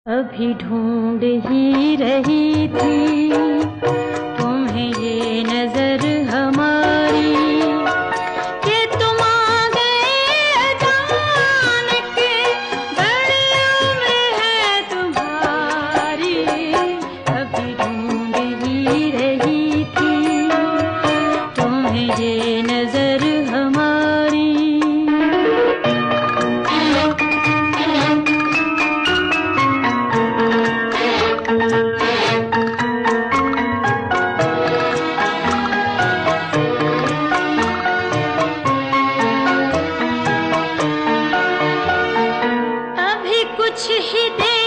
अभी ढूंढ ही रही थी तुम्हें ये नजर हमारी कि तुम आ गए अचानक, बड़ी उम्र है तुम्हारी। अभी ढूंढ ही रही थी तुम्हें ये नजर हमारी। कुछ ही दे